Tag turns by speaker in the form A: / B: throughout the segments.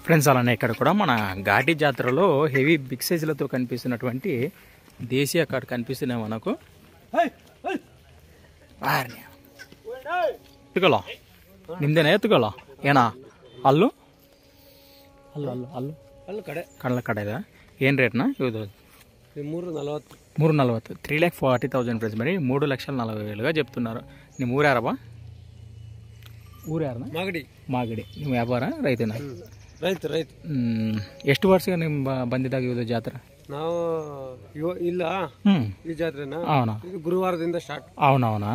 A: Friends అలానే ఇక్కడ కూడా మన ఘాటి జాతరలో హెవీ బిగ్ సైజులతో కనిపిస్తున్నటువంటి దేశీయ కార్డ్ కనిపిస్తున్నాయి మనకు. ಎತ್ತುಗಳ ನಿಮ್ದೇನ ಎತ್ತುಗಳ ಏನ ಅಲ್ಲು ಅಲ್ಲು ಅಲ್ಲು ಅಲ್ಲು ಅಲ್ಲು ಕಡೆ ಕಡಲ ಕಡೆ ಇದೆ. ಏನು ರೇಟ್ನ ಇದು? 340 3,40,000 ప్రైస్. మరి 3,40,000గా చెప్తున్నారు. ನಿಮ್ಮ ಊರು ಯಾರಪ್ಪ? ಊರು ಯಾರನ್ನ? ಮಾಗಡಿ. ನಿಮ್ಮ ವ್ಯಾಪಾರ ರೈತನ?
B: ರೈತ.
A: ಎಷ್ಟು ವರ್ಷ ನಿಮ್ಮ ಬಂದಿದ್ದಾಗ ಇದು ಜಾತ್ರೆ?
B: ನಾವು ಇಲ್ಲ ಈ ಜಾತ್ರೆನ
A: ಅವನಾ
B: ಗುರುವಾರದಿಂದ ಸ್ಟಾರ್ಟ್.
A: ಅವನವನಾ?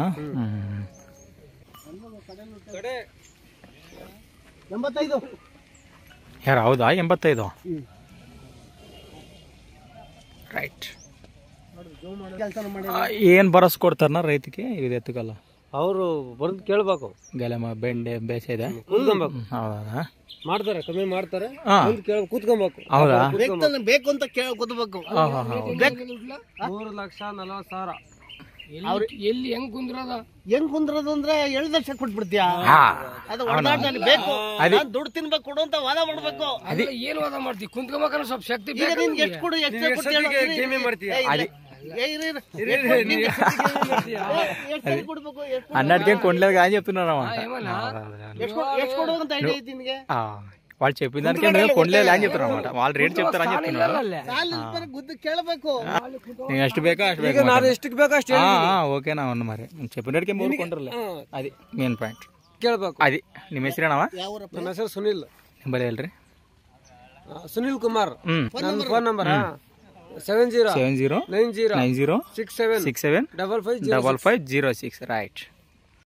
A: ಯಾರು? ಹೌದಾ, 85. ರೈಟ್. ಏನ್ ಬರಸ್ ಕೊಡ್ತಾರ ರೈತಕ್ಕೆ ಇದು ಎತ್ತುಗಲ್ಲ?
B: ಅವರು ಬರೆದು ಕೇಳ್ಬೇಕು.
A: ಗಲೆಮ ಬೆಂಡೆ ಬೇಸೆ ಇದೆ,
B: ಹೌದಾ? ಮಾಡ್ತಾರೆ, ಕಮ್ಮಿ ಮಾಡ್ತಾರೆ, ಕೂತ್ಕೊಬೇಕು.
A: ಹೌದಾ?
C: ಬೇಕು ಅಂತ ಕೂತ್ಬೇಕು.
B: 3,40,000.
C: ಎಲ್ಲಿ ಹೆಂಗ್ ಕುಂದ್ರದು ಅಂದ್ರೆ 7 ಲಕ್ಷ ಕೊಟ್ಬಿಡ್ತೀಯ? ಅದು ಬೇಕು, ದುಡ್ಡು ತಿನ್ಬೇಕು, ಕೊಡು ಅಂತ ವಾದ ಮಾಡ್ಬೇಕು.
B: ಏನ್ ವಾದ ಮಾಡ್ತೀವಿ? ಕುಂತ್ಕೊಬೇಕಂದ್ರೆ ಸ್ವಲ್ಪ ಶಕ್ತಿ
C: ಎಷ್ಟು ಕೊಡು,
A: అన్నట్టుగా కొండలేదు కానీ చెప్తున్నారా? వాళ్ళు చెప్పిన దానికి కొండలేదు అని చెప్తున్నారు అనమాట. వాళ్ళు రేట్ చెప్తారని చెప్తున్నారు. ಎಷ್ಟು ಬೇಕೋ ಅಷ್ಟು. ಓಕೆನಾ? అవును మరి చెప్పినట్టుగా మూడు కొండర్లే. అది ಮೇನ್ ಪಾಯಿಂಟ್
B: ಕೇಳ್ಬೇಕು.
A: అది ನಿಮ್ಮ ಹೆಸರೇನವ?
B: ನನ್ನ ಹೆಸರು ಸುನಿಲ್.
A: ನಂಬರ್ ಹೇಳ್ರಿ.
B: ಸುನಿಲ್ ಕುಮಾರ್. ನನ್ನ ಫೋನ್ ನಂಬರ್ 70 90 90 67 55 0506. ರೈಟ್.